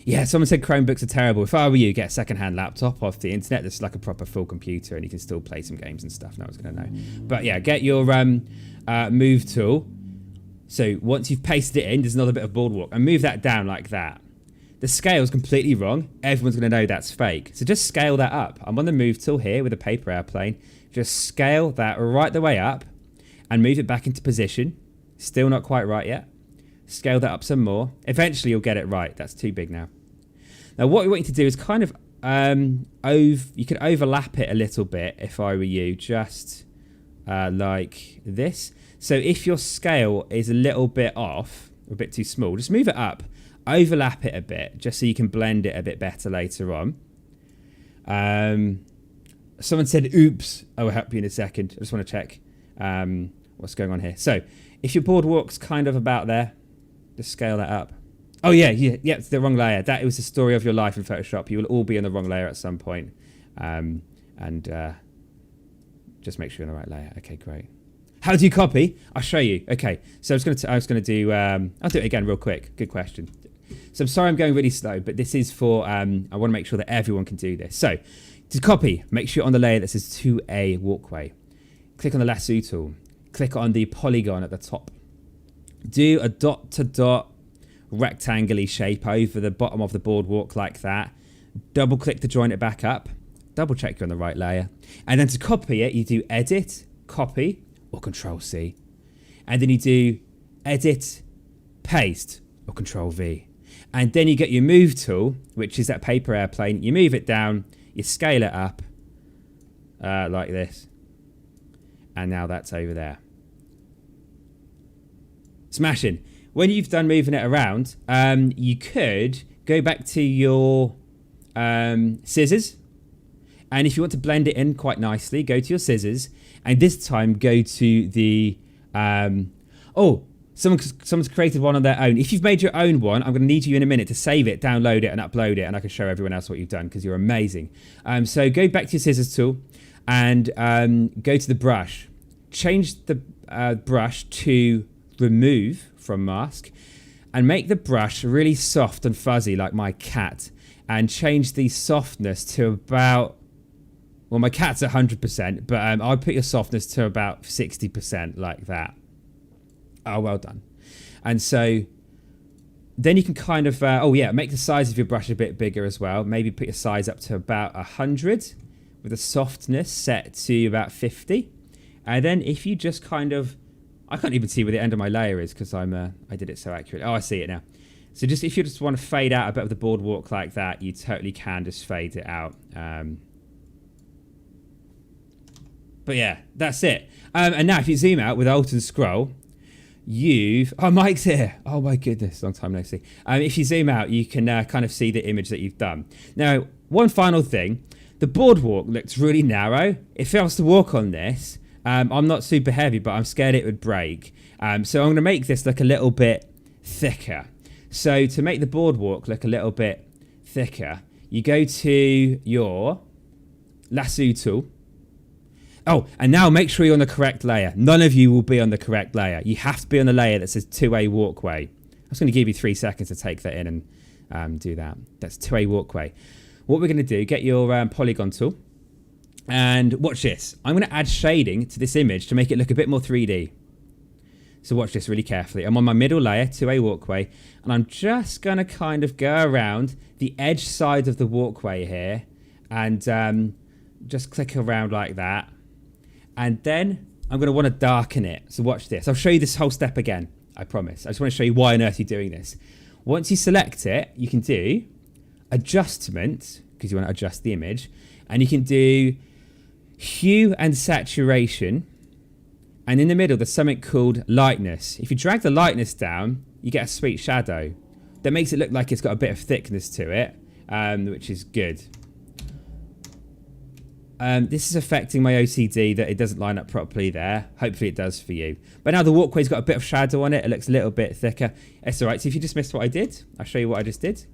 Yeah, someone said Chromebooks are terrible. If I were you, get a second-hand laptop off the internet that's like a proper full computer and you can still play some games and stuff. No one's going to know. But yeah, get your Move tool. So once you've pasted it in, there's another bit of boardwalk. And move that down like that. The scale's completely wrong. Everyone's going to know that's fake. So just scale that up. I'm on the Move tool here with a paper airplane. Just scale that right the way up and move it back into position. Still not quite right yet. Scale that up some more. Eventually you'll get it right. That's too big now. Now what we want you to do is kind of, you can overlap it a little bit if I were you, just like this. So if your scale is a little bit off, or a bit too small, just move it up, overlap it a bit, just so you can blend it a bit better later on. Someone said, oops, I will help you in a second. I just want to check what's going on here. So if your boardwalk's kind of about there, just scale that up. Oh yeah, it's the wrong layer. That was the story of your life in Photoshop. You will all be on the wrong layer at some point. Just make sure you're on the right layer. Okay, great. How do you copy? I'll show you. Okay, so I was gonna do. I'll do it again real quick. Good question. So I'm sorry I'm going really slow, but this is for. I want to make sure that everyone can do this. So to copy, make sure you're on the layer that says To a Walkway. Click on the Lasso tool. Click on the polygon at the top. Do a dot to dot rectangular shape over the bottom of the boardwalk like that. Double click to join it back up. Double check you're on the right layer. And then to copy it, you do Edit, Copy, or Ctrl+C. And then you do Edit, Paste, or Ctrl+V. And then you get your Move tool, which is that paper airplane. You move it down, you scale it up like this. And now that's over there. Smashing. When you've done moving it around, you could go back to your scissors. And if you want to blend it in quite nicely, go to your scissors. And this time go to the... someone's created one on their own. If you've made your own one, I'm going to need you in a minute to save it, download it, and upload it. And I can show everyone else what you've done because you're amazing. So go back to your scissors tool and go to the brush. Change the brush to Remove from Mask and make the brush really soft and fuzzy like my cat, and change the softness to about, well, my cat's 100%, but I'll put your softness to about 60% like that. Oh, well done. And so then you can kind of, make the size of your brush a bit bigger as well. Maybe put your size up to about 100 with the softness set to about 50. And then if you just kind of, I can't even see where the end of my layer is because I did it so accurately. Oh, I see it now. So just if you just want to fade out a bit of the boardwalk like that, you totally can just fade it out. But yeah, that's it. And now if you zoom out with Alt and scroll, oh, Mike's here. Oh my goodness, long time no see. If you zoom out, you can kind of see the image that you've done. Now, one final thing, the boardwalk looks really narrow. If I was to walk on this, I'm not super heavy, but I'm scared it would break. So I'm going to make this look a little bit thicker. So to make the boardwalk look a little bit thicker, you go to your Lasso tool. Oh, and now make sure you're on the correct layer. None of you will be on the correct layer. You have to be on the layer that says To a Walkway. I was going to give you 3 seconds to take that in and do that. That's To a Walkway. What we're going to do, get your polygon tool. And watch this. I'm going to add shading to this image to make it look a bit more 3D. So watch this really carefully. I'm on my middle layer, 2A walkway, and I'm just going to kind of go around the edge side of the walkway here and just click around like that. And then I'm going to want to darken it. So watch this. I'll show you this whole step again, I promise. I just want to show you why on earth you're doing this. Once you select it, you can do adjustment, because you want to adjust the image, and you can do hue and saturation. And in the middle, there's something called lightness. If you drag the lightness down, you get a sweet shadow that makes it look like it's got a bit of thickness to it, which is good. This is affecting my OCD that it doesn't line up properly there. Hopefully it does for you. But now the walkway's got a bit of shadow on it. It looks a little bit thicker. It's all right. So if you just missed what I did, I'll show you what I just did.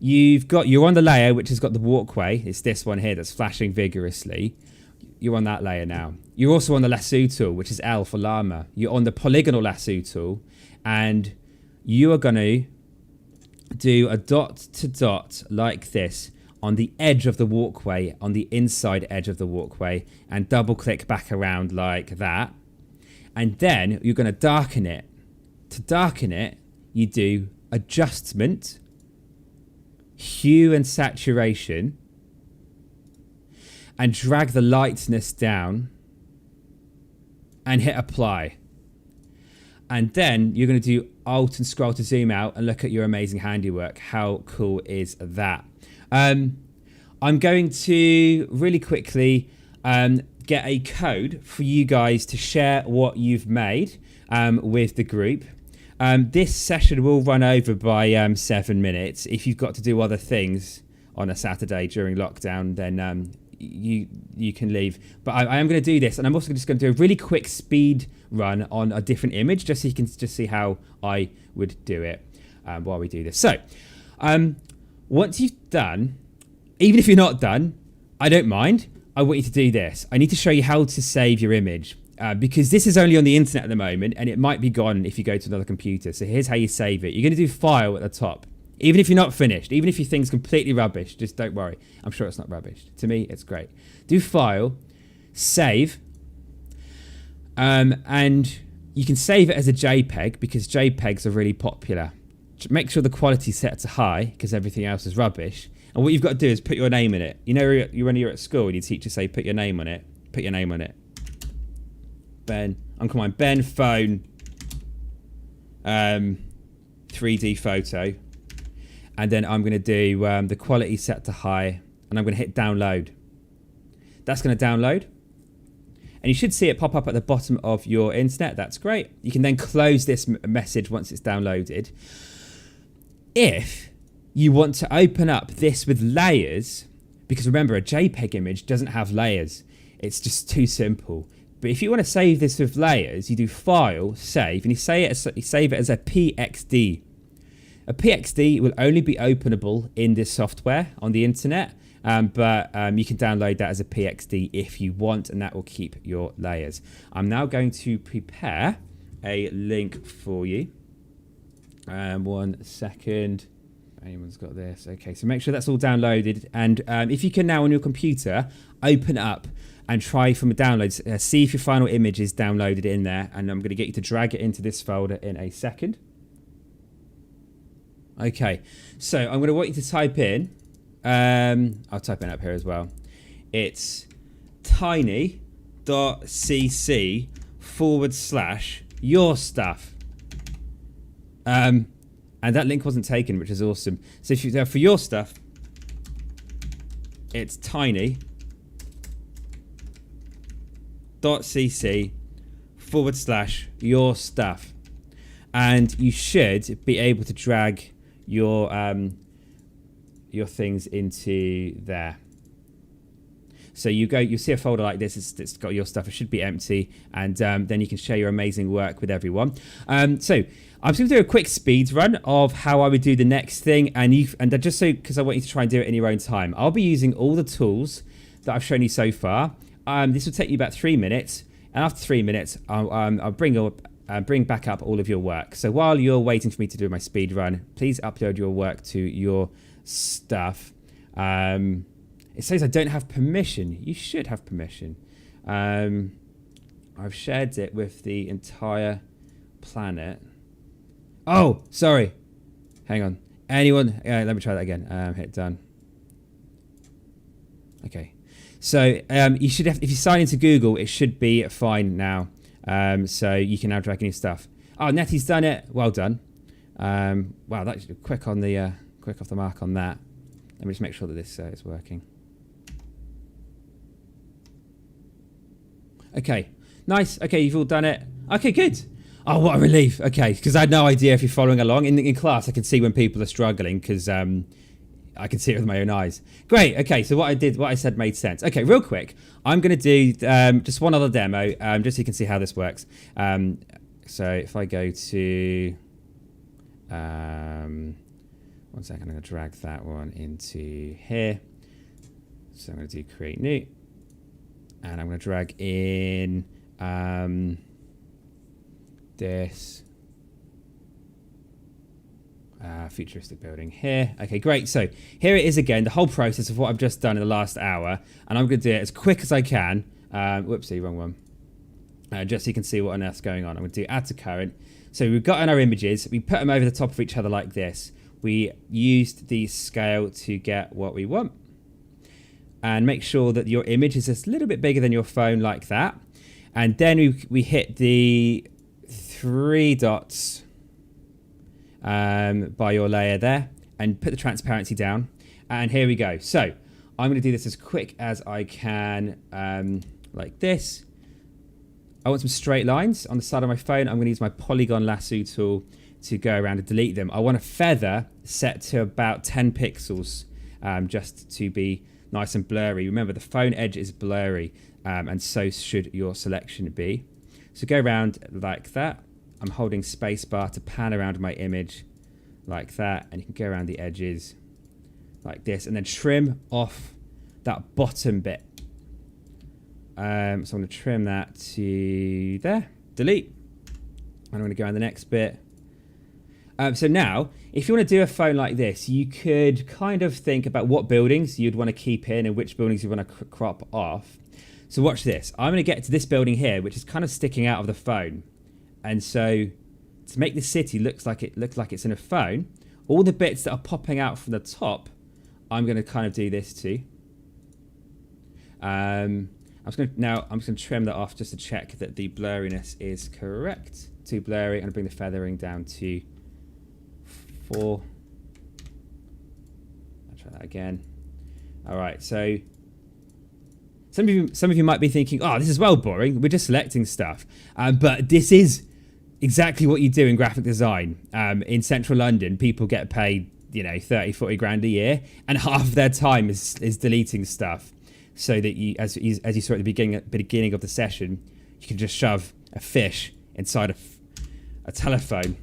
You're on the layer which has got the walkway. It's this one here that's flashing vigorously. You're on that layer now. You're also on the Lasso tool, which is L for llama. You're on the Polygonal Lasso tool, and you are going to do a dot to dot like this on the edge of the walkway, on the inside edge of the walkway, and double click back around like that. And then you're going to darken it. To darken it, you do adjustment, hue and saturation, and drag the lightness down and hit apply. And then you're going to do Alt and scroll to zoom out and look at your amazing handiwork. How cool is that? I'm going to really quickly get a code for you guys to share what you've made with the group. This session will run over by 7 minutes. If you've got to do other things on a Saturday during lockdown, then you can leave. But I am going to do this, and I'm also just going to do a really quick speed run on a different image, just so you can just see how I would do it while we do this. So once you've done, even if you're not done, I don't mind. I want you to do this. I need to show you how to save your image because this is only on the internet at the moment, and it might be gone if you go to another computer. So here's how you save it. You're going to do file at the top. Even if you're not finished, even if you think it's completely rubbish, just don't worry. I'm sure it's not rubbish. To me, it's great. Do file, save, and you can save it as a JPEG because JPEGs are really popular. Make sure the quality's set to high because everything else is rubbish. And what you've got to do is put your name in it. You know, when you're at school and your teacher say, put your name on it. Put your name on it. Ben, come on, Ben phone, 3D photo. And then I'm going to do the quality set to high, and I'm going to hit download. That's going to download. And you should see it pop up at the bottom of your internet. That's great. You can then close this message once it's downloaded. If you want to open up this with layers, because remember, a JPEG image doesn't have layers. It's just too simple. But if you want to save this with layers, you do File, Save, and you save it as a PXD. A PXD will only be openable in this software on the internet, but you can download that as a PXD if you want, and that will keep your layers. I'm now going to prepare a link for you. 1 second. Anyone's got this? Okay, so make sure that's all downloaded, and if you can now on your computer, open up and try from a download, see if your final image is downloaded in there, and I'm going to get you to drag it into this folder in a second. Okay, so I'm going to want you to type in, I'll type in up here as well, it's tiny.cc / your stuff. And that link wasn't taken, which is awesome. So if you for your stuff, it's tiny.cc / your stuff. And you should be able to drag your things into there. So you see a folder like this, it's got your stuff, it should be empty, and then you can share your amazing work with everyone. So I'm just going to do a quick speed run of how I would do the next thing, and just so, because I want you to try and do it in your own time. I'll be using all the tools that I've shown you so far. This will take you about 3 minutes, and after 3 minutes, I'll bring back up all of your work. So while you're waiting for me to do my speed run, please upload your work to your stuff. It says I don't have permission. You should have permission. I've shared it with the entire planet. Oh, sorry. Hang on. Anyone? Let me try that again. Hit done. Okay. So you should have, if you sign into Google, it should be fine now. So you can now drag in your stuff. Oh, Nettie's done it. Well done. Wow, that's quick on the quick off the mark on that. Let me just make sure that this is working. Okay, nice. Okay, you've all done it. Okay, good. Oh, what a relief. Okay, because I had no idea if you're following along. In class, I can see when people are struggling because I can see it with my own eyes. Great. Okay, so what I said made sense. Okay, real quick, I'm going to do just one other demo just so you can see how this works. So if I go to... one second, I'm going to drag that one into here. So I'm going to do create new. And I'm going to drag in this futuristic building here. Okay, great. So here it is again, the whole process of what I've just done in the last hour. And I'm going to do it as quick as I can. Whoopsie, wrong one. Just so you can see what on earth's going on. I'm going to do add to current. So we've got in our images. We put them over the top of each other like this. We used the scale to get what we want. And make sure that your image is just a little bit bigger than your phone like that. And then we hit the 3 dots by your layer there and put the transparency down. And here we go. So I'm going to do this as quick as I can like this. I want some straight lines on the side of my phone. I'm going to use my Polygonal Lasso tool to go around and delete them. I want a feather set to about 10 pixels just to be nice and blurry. Remember, the phone edge is blurry and so should your selection be. So go around like that. I'm holding spacebar to pan around my image like that, and you can go around the edges like this and then trim off that bottom bit. So I'm going to trim that to there, delete, and I'm going to go on the next bit. So now, if you want to do a phone like this, you could kind of think about what buildings you'd want to keep in and which buildings you want to crop off. So watch this. I'm going to get to this building here, which is kind of sticking out of the phone. And so to make the city look like it's in a phone, all the bits that are popping out from the top, I'm going to kind of do this too. I'm just going to trim that off just to check that the blurriness is correct. Too blurry. I'm going to bring the feathering down to 4. I'll try that again. All right, so some of you might be thinking, oh, this is well boring. We're just selecting stuff. But this is exactly what you do in graphic design. In central London, people get paid, 30, 40 grand a year, and half of their time is deleting stuff. So that you, as you saw at the beginning of the session, you can just shove a fish inside of a telephone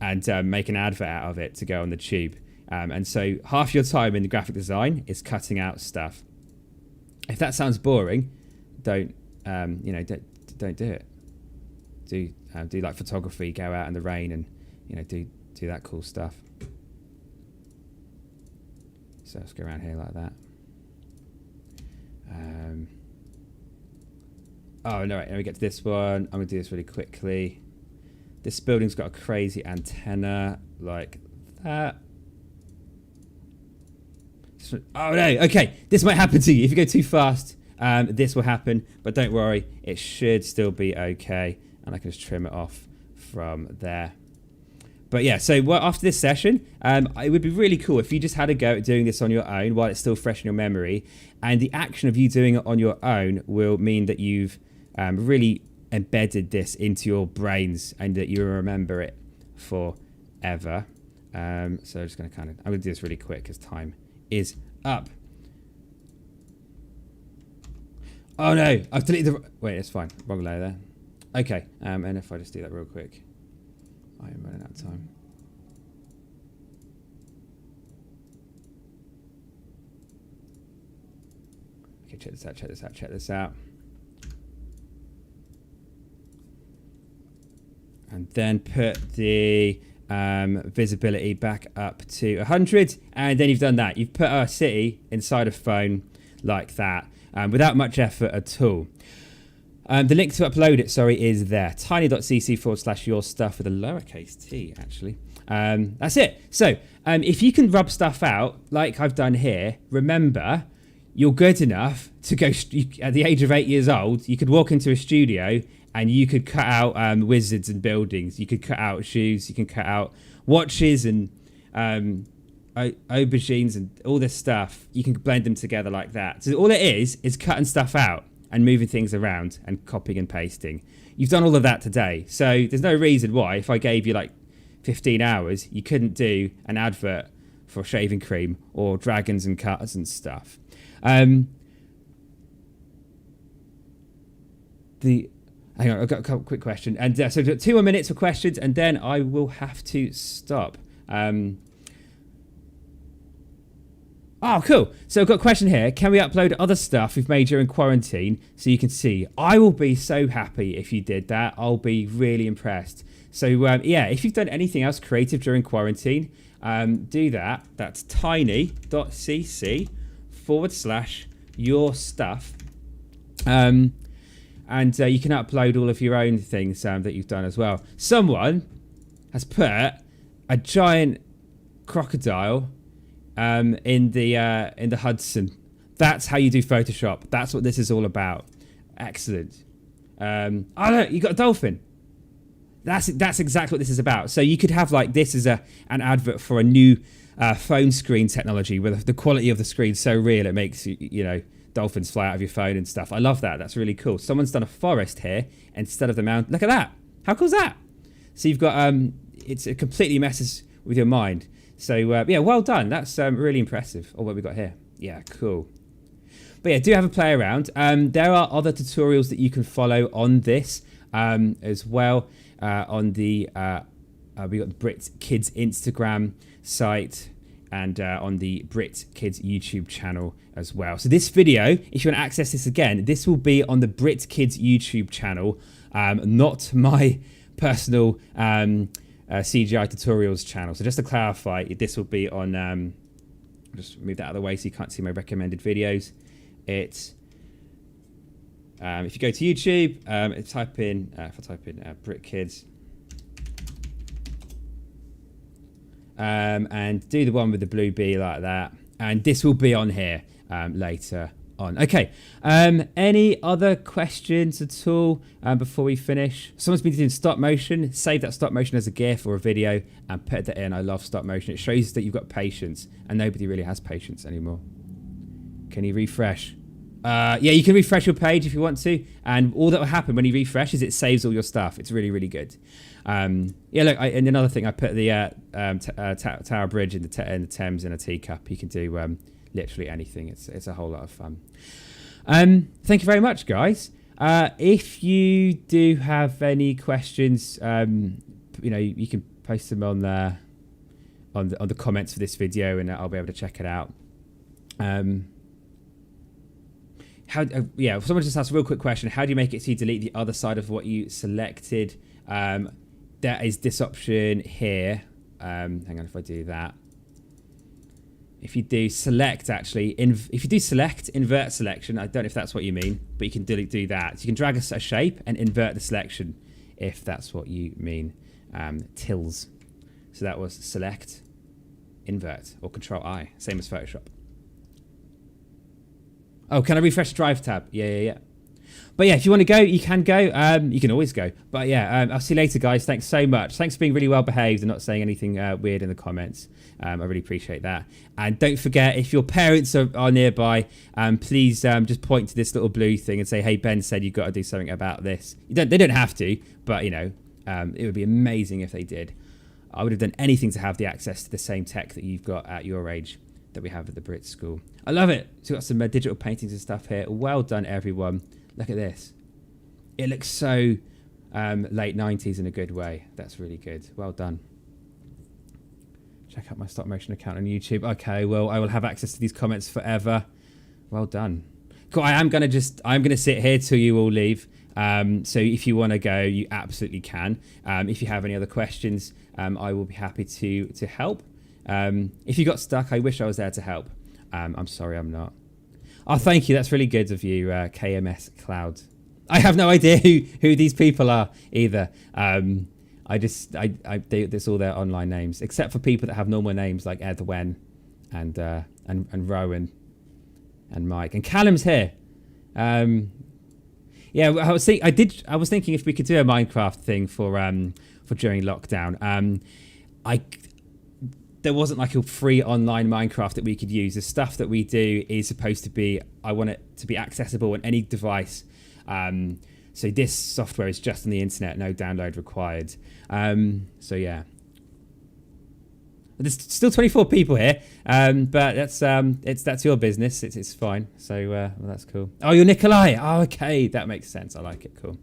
and make an advert out of it to go on the tube. And so half your time in the graphic design is cutting out stuff. If that sounds boring, don't do it. Do like photography, go out in the rain and do that cool stuff. So let's go around here like that. Oh no! Right, now we get to this one. I'm gonna do this really quickly. This building's got a crazy antenna like that. Oh no! Okay, this might happen to you if you go too fast. This will happen, but don't worry, it should still be okay, and I can just trim it off from there. But yeah, so after this session, it would be really cool if you just had a go at doing this on your own while it's still fresh in your memory. And the action of you doing it on your own will mean that you've really embedded this into your brains and that you remember it forever. So I'm just going to I'm going to do this really quick because time is up. Oh no, I've deleted the... Wait, it's fine. Wrong layer there. Okay, and if I just do that real quick. I am running out of time. Okay, check this out. And then put the visibility back up to 100. And then you've done that. You've put our city inside a phone like that without much effort at all. The link to upload it, is there. tiny.cc / your stuff with a lowercase t, actually. That's it. So if you can rub stuff out like I've done here, remember, you're good enough to go at the age of 8 years old. You could walk into a studio and you could cut out wizards and buildings. You could cut out shoes. You can cut out watches and aubergines and all this stuff. You can blend them together like that. So all it is cutting stuff out and moving things around and copying and pasting. You've done all of that today. So there's no reason why, if I gave you like 15 hours, you couldn't do an advert for shaving cream or dragons and cuts and stuff. Hang on, I've got a quick question. And so 2 more minutes for questions, and then I will have to stop. Oh, cool. So I've got a question here. Can we upload other stuff we've made during quarantine so you can see? I will be so happy if you did that. I'll be really impressed. So, yeah, if you've done anything else creative during quarantine, do that. That's tiny.cc / your stuff. And you can upload all of your own things that you've done as well. Someone has put a giant crocodile in the Hudson. That's how you do Photoshop. That's what this is all about. Excellent. Oh look, you got a dolphin. That's exactly what this is about. So you could have like this as an advert for a new phone screen technology where the quality of the screen is so real it makes dolphins fly out of your phone and stuff. I love that. That's really cool. Someone's done a forest here instead of the mountain. Look at that. How cool is that? So you've got it completely messes with your mind. So yeah, well done. That's really impressive. Oh, what we got here? Yeah, cool. But yeah, do have a play around. There are other tutorials that you can follow on this as well. On the we got the Brit Kids Instagram site and on the Brit Kids YouTube channel as well. So this video, if you want to access this again, this will be on the Brit Kids YouTube channel, not my personal CGI tutorials channel. So just to clarify, this will be on just move that out of the way so you can't see my recommended videos. It's if you go to YouTube, type in Brit Kids, and do the one with the blue bee like that, and this will be on here later on. Okay. Any other questions at all before we finish? Someone's been doing stop motion. Save that stop motion as a GIF or a video and put that in. I love stop motion. It shows that you've got patience, and nobody really has patience anymore. Can you refresh? Yeah, you can refresh your page if you want to, and all that will happen when you refresh is it saves all your stuff. It's really, really good. Yeah, look, and another thing, I put the Tower Bridge in the Thames in a teacup. You can do literally anything. It's a whole lot of fun. Thank you very much, guys. If you do have any questions, you can post them on the comments for this video, and I'll be able to check it out. Someone just asked a real quick question. How do you make it so you delete the other side of what you selected? There is this option here. Hang on, if I do that. If you do select, actually, if you do select, invert selection, I don't know if that's what you mean, but you can do that. So you can drag a shape and invert the selection if that's what you mean. Tills. So that was select, invert, or Ctrl+I, same as Photoshop. Oh, can I refresh the drive tab? Yeah. But yeah, if you want to go, you can go. You can always go. But yeah, I'll see you later, guys. Thanks so much. Thanks for being really well behaved and not saying anything weird in the comments. I really appreciate that. And don't forget, if your parents are nearby, please just point to this little blue thing and say, hey, Ben said you've got to do something about this. They don't have to, but, it would be amazing if they did. I would have done anything to have the access to the same tech that you've got at your age that we have at the Brit School. I love it. So we've got some digital paintings and stuff here. Well done, everyone. Look at this. It looks so late 90s in a good way. That's really good. Well done. Check out my stop motion account on YouTube. Okay, well, I will have access to these comments forever. Well done. Cool. I'm going to sit here till you all leave. So if you want to go, you absolutely can. If you have any other questions, I will be happy to help. If you got stuck, I wish I was there to help. I'm sorry I'm not. Oh, thank you. That's really good of you, KMS Cloud. I have no idea who these people are either. That's all their online names, except for people that have normal names like Edwin and Rowan and Mike and Callum's here. Yeah, I was thinking if we could do a Minecraft thing for during lockdown. There wasn't like a free online Minecraft that we could use. The stuff that we do is supposed to be, I want it to be accessible on any device. So this software is just on the internet, no download required. So yeah. There's still 24 people here, but that's your business. It's fine. So well, that's cool. Oh, you're Nikolai. Oh, okay, that makes sense. I like it. Cool.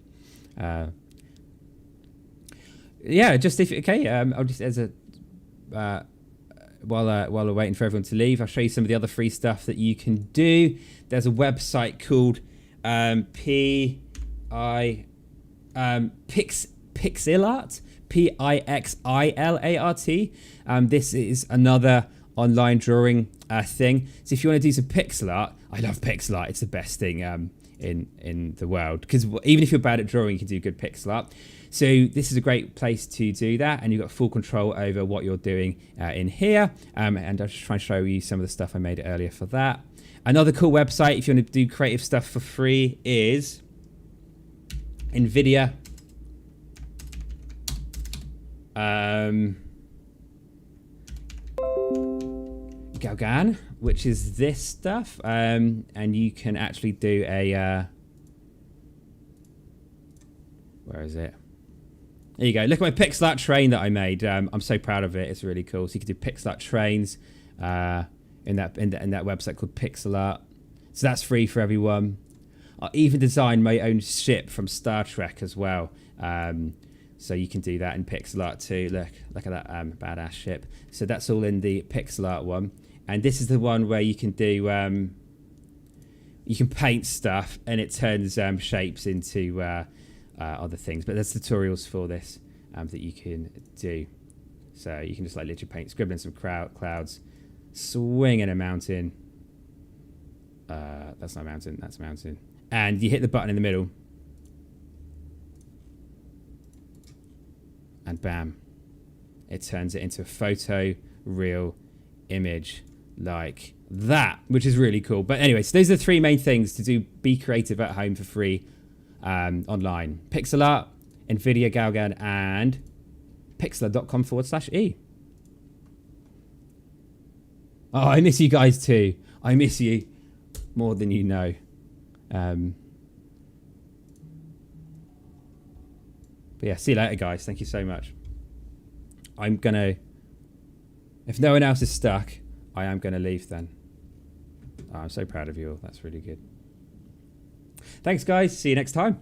Yeah, just I'll just as a while we're waiting for everyone to leave, I'll show you some of the other free stuff that you can do. There's a website called Pixilart, Pixilart. This is another online drawing thing. So if you want to do some pixel art, I love pixel art. It's the best thing in the world, because even if you're bad at drawing, you can do good pixel art. So this is a great place to do that, and you've got full control over what you're doing in here. And I'll just try and show you some of the stuff I made earlier for that. Another cool website, if you want to do creative stuff for free, is NVIDIA. Galgan, which is this stuff, and you can actually do a where is it? There you go. Look at my pixel art train that I made. I'm so proud of it. It's really cool. So you can do pixel art trains in that website called Pixel Art. So that's free for everyone. I even designed my own ship from Star Trek as well. So you can do that in pixel art too. Look at that badass ship. So that's all in the pixel art one. And this is the one where you can do you can paint stuff and it turns shapes into other things. But there's tutorials for this that you can do. So you can just like literally paint, scribbling some clouds, swinging a mountain. That's not a mountain. That's a mountain. And you hit the button in the middle. And bam, it turns it into a photo real image like that, which is really cool. But anyway, so those are the three main things to do. Be creative at home for free online: pixel art, NVIDIA Galgan, and pixlr.com/e. Oh, I miss you guys too. I miss you more than you know. But yeah, see you later, guys. Thank you so much. I'm gonna, if no one else is stuck, I am gonna leave then. Oh, I'm so proud of you all. That's really good. Thanks, guys. See you next time.